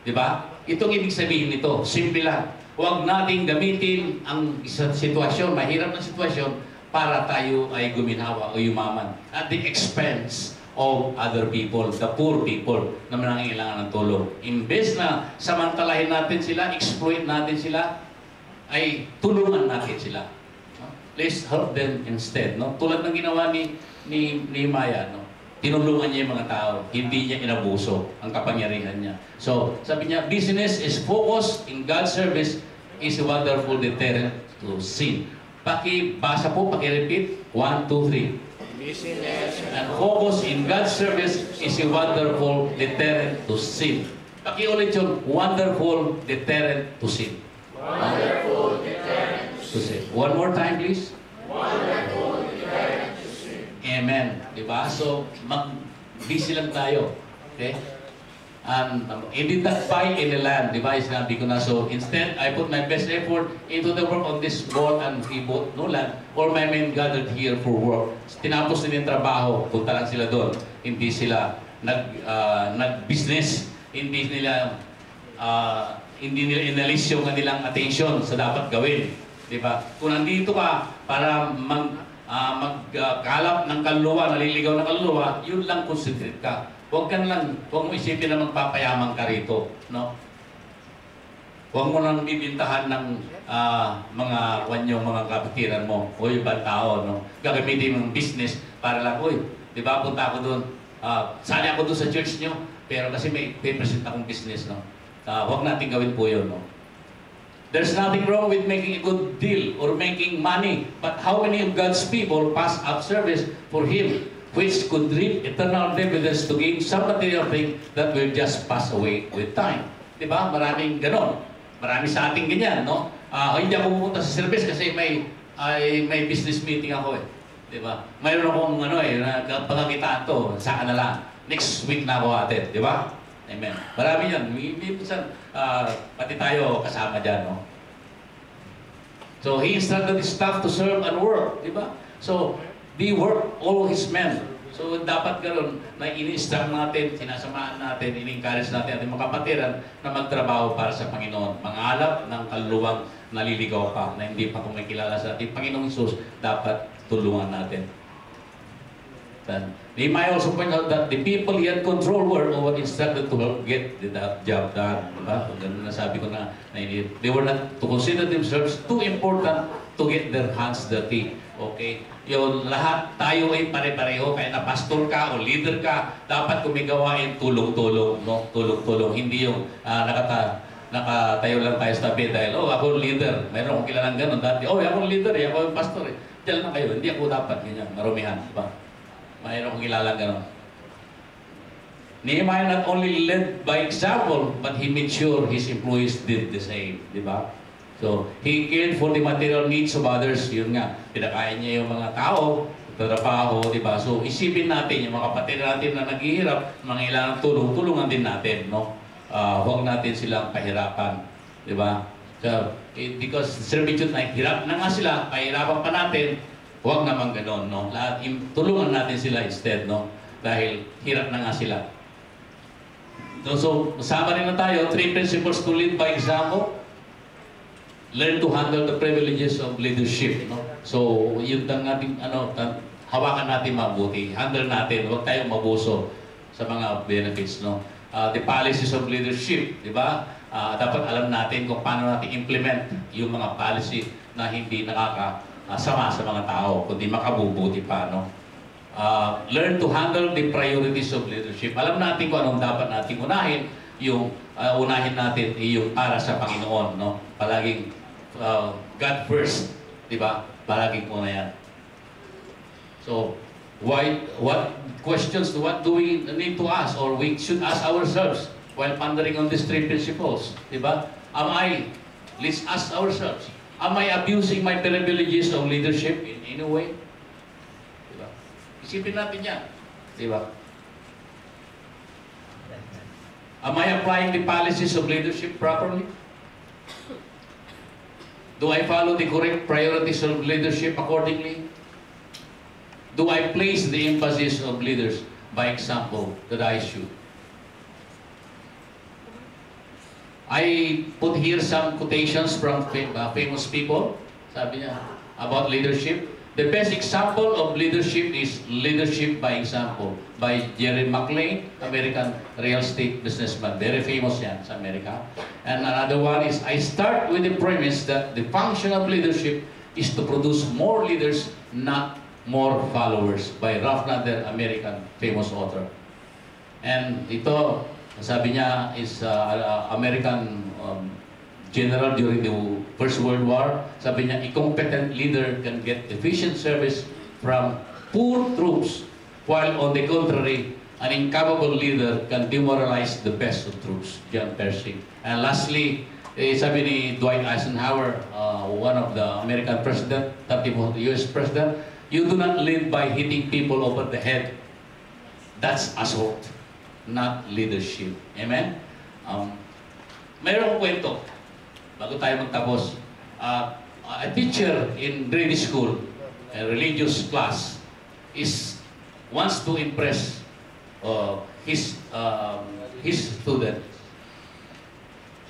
Di ba? Itong ibig sabihin nito, simple lang. Huwag nating gamitin ang isang sitwasyon, mahirap na sitwasyon, para tayo ay guminhawa o yumaman at the expense of other people, the poor people na nangangailangan ng tulong. Imbes na samantalahin natin sila, exploit natin sila, ay tulungan natin sila. Let's help them instead. No? Tulad ng ginawa ni Nehemiah, no? Tinulungan niya yung mga tao, hindi niya inabuso ang kapangyarihan niya. So, sabi niya, business is focused in God's service is a wonderful deterrent to sin. Pakibasa po, pakirepeat, 1, 2, 3. and focus in God's service is a wonderful deterrent to sin. Pakiulit yung wonderful deterrent to sin. Wonderful deterrent To sin. One more time, please. Wonderful deterrent to sin. Amen. Diba? So, busy lang tayo. Okay? And he did not buy any land. Diba? Sinabi ko na. So, instead, I put my best effort into the work on this board and he bought no land. All my men gathered here for work. Tinapos din yung trabaho. Punta lang sila doon. Hindi sila nag-business. Hindi nila inalis yung kanilang attention sa dapat gawin. Diba? Kung nandito ka para magkalap ng kaluluwa, naliligaw ng kaluluwa, yun lang concentrate ka. Huwag mo isipin na magpapayaman ka rito. No? Huwag mo nang bibintahan ng mga kapatiran mo o yung ibang tao. No? Gagamitin mo ng business para lang, uy, di ba, punta ako doon. Sali ako doon sa church nyo, pero kasi may present akong business. No? Huwag natin gawin po yun. No? There's nothing wrong with making a good deal or making money, but how many of God's people pass up service for Him, which could reap eternal dividends to gain some material thing that will just pass away with time? Diba? Maraming ganon. Marami sa ating ganyan, no? Hindi ako pupunta sa service kasi may business meeting ako eh. Diba? Mayroon akong pagkakitaan to, saan na lang. Next week na ako atin, diba? Amen. Marami yan. Minsan, pati tayo kasama dyan, no? So, he instructed his staff to serve and work, di ba? So, they work all his men. So, dapat ganoon na ini-instruct natin, sinasamahan natin, ini-encourage natin ating mga kapatiran na magtrabaho para sa Panginoon. Pangalap ng kaluluwang naliligaw pa, na hindi pa kumikilala sa ating Panginoong Hesus, dapat tulungan natin. Nehemiah also point out that the people he had control were instructed to get the job done. Diba? Ganun na sabi ko na they were not to consider themselves too important to get their hands dirty. Okay? Yung lahat tayo ay pare-pareho. Kaya na pastor ka o leader ka, dapat kumigawain tulong-tulong. No? Tulong-tulong. Hindi yung nakatayo lang tayo sa tabi dahil, oh, ako leader. Mayroon akong kilalang ganun dati. Oh, ako leader eh. Ako yung pastor eh. Diyan lang kayo. Hindi ako dapat ganyan. Marumihan. Diba? Mayroon kong kilala gano'n. Nehemiah not only led by example, but he made sure his employees did the same. Di ba? So, he cared for the material needs of others. Yun nga, pinakain niya yung mga tao, trabaho, di ba? So, isipin natin, yung mga kapatid natin na naghihirap, mga ilang tulong, tulungan din natin, no? Huwag natin silang pahirapan. Di ba? So, because servitude na hirap na nga sila, pahirapan pa natin, huwag naman gano'n, no? Tulungan natin sila instead, no? Dahil hirap na nga sila. So, masama rin na tayo, 3 principles to lead by example. Learn to handle the privileges of leadership, no? So, yun lang natin, hawakan natin mabuti. Handle natin, huwag tayong mabuso sa mga benefits, no? The policies of leadership, di ba? Dapat alam natin kung paano natin implement yung mga policy na hindi sama sa mga tao, kundi makabubuti pa, no? Learn to handle the priorities of leadership. Alam natin kung anong dapat natin unahin, yung unahin natin yung para sa Panginoon, no? Palaging God first, di ba? Palaging una yan. So, what do we need to ask or we should ask ourselves while pondering on these 3 principles, di ba? Let's ask ourselves, am I abusing my privileges of leadership in any way? Diba? Isipin natin yan. Diba? Am I applying the policies of leadership properly? Do I follow the correct priorities of leadership accordingly? Do I place the emphasis of leaders by example that I should? I put here some quotations from famous people, sabi niya, about leadership. The best example of leadership is leadership by example by Jerry McLean, American real estate businessman. Very famous yan sa Amerika. And another one is, I start with the premise that the function of leadership is to produce more leaders, not more followers, by Ralph Nader, American famous author. And ito, sabi niya is American general during the First World War. Sabi niya, a competent leader can get efficient service from poor troops, while on the contrary, an incapable leader can demoralize the best of troops. John Pershing. And lastly, sabi ni Dwight Eisenhower, one of the American president, 34th US president, you do not lead by hitting people over the head. That's assault, not leadership. Amen? Mayroong kwento, bago tayo magtapos. A teacher in grade school, a religious class, wants to impress his student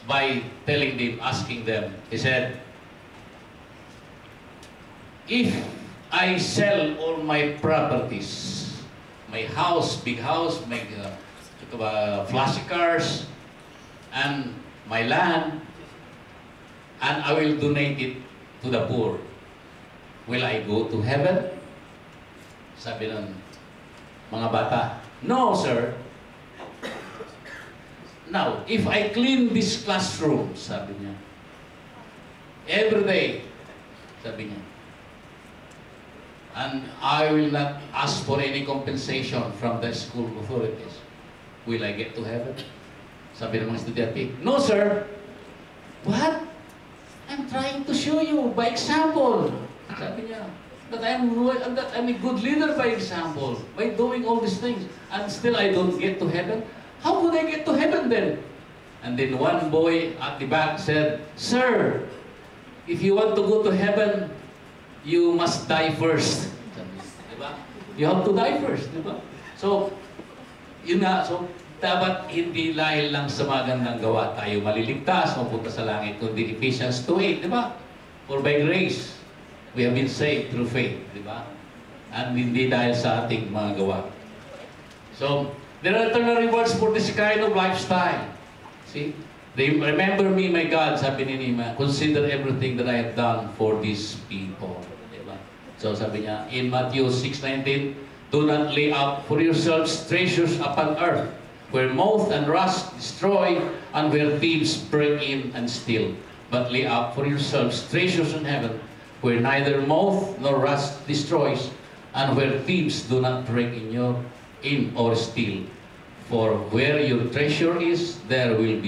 by telling them, asking them, he said, if I sell all my properties, my house, big house, my flashy cars, and my land, and I will donate it to the poor, will I go to heaven? Sabi ng mga bata, no, sir. Now, if I clean this classroom, sabi niya, every day, sabi niya, and I will not ask for any compensation from the school authorities, will I get to heaven? Sabi ng mga estudyante, no, sir. What? I'm trying to show you by example. Sabi niya, that I'm a good leader by example, by doing all these things, and still I don't get to heaven. How could I get to heaven then? And then one boy at the back said, sir, if you want to go to heaven, you must die first. Diba? You have to die first. Diba? So, yun nga. So, dapat hindi dahil lang sa magandang gawa tayo maliligtas, mapunta sa langit, kundi Ephesians 2:8, di ba? For by grace, we have been saved through faith, di ba? And hindi dahil sa ating mga gawa. So, there are eternal rewards for this kind of lifestyle. See? Remember me, my God, sabi ni Nehemiah, consider everything that I have done for these people. Di ba? So, sabi niya, in Matthew 6:19, do not lay up for yourselves treasures upon earth, where moth and rust destroy, and where thieves break in and steal. But lay up for yourselves treasures in heaven, where neither moth nor rust destroys, and where thieves do not break in or steal. For where your treasure is, there will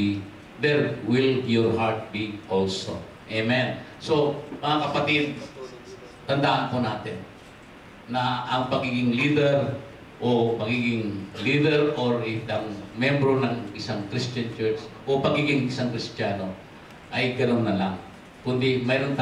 your heart be also. Amen. So, mga kapatid, tandaan po natin na ang pagiging leader o isang membro ng isang Christian church o pagiging isang Kristiyano ay ganoon na lang. Kundi mayroong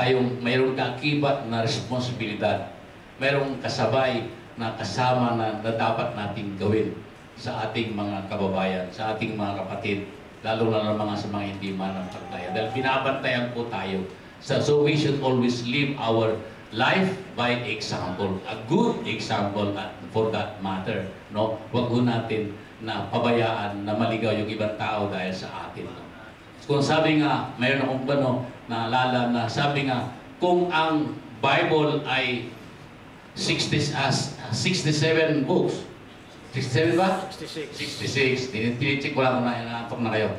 kaakibat na responsibilidad, mayroong kasabay na kasama na dapat nating gawin sa ating mga kababayan, sa ating mga kapatid, lalo na sa mga hindi mananampalataya. Dahil binabantayan po tayo. So we should always live our life by example, a good example for that matter, no? Wag ho natin na pabayaan na maligaw yung ibang tao dahil sa atin. No? Kung sabi nga, mayroon akong naalala na sabi nga, kung ang Bible ay 67 books. 67 ba? 66. Tinicheck ko lang kung naantok na kayo.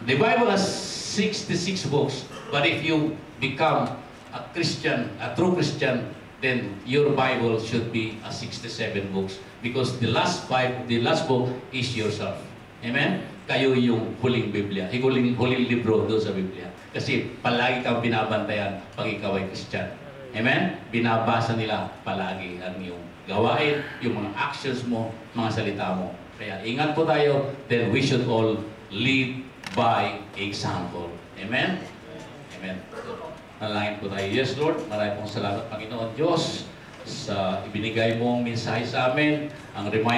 The Bible has 66 books, but if you become a Christian, a true Christian, then your Bible should be a 67 books because the last book is yourself. Amen? Kayo yung huling Biblia, huling libro doon sa Biblia. Kasi palagi kang binabantayan pag ikaw ay Christian. Amen? Binabasa nila palagi ang iyong gawain, yung mga actions mo, mga salita mo. Kaya ingat po tayo, then we should all lead by example. Amen? Amen. Nalangin po tayo. Yes, Lord. Maraming pong salamat, Panginoon Diyos, sa ibinigay mong mensahe sa amin. Ang reminder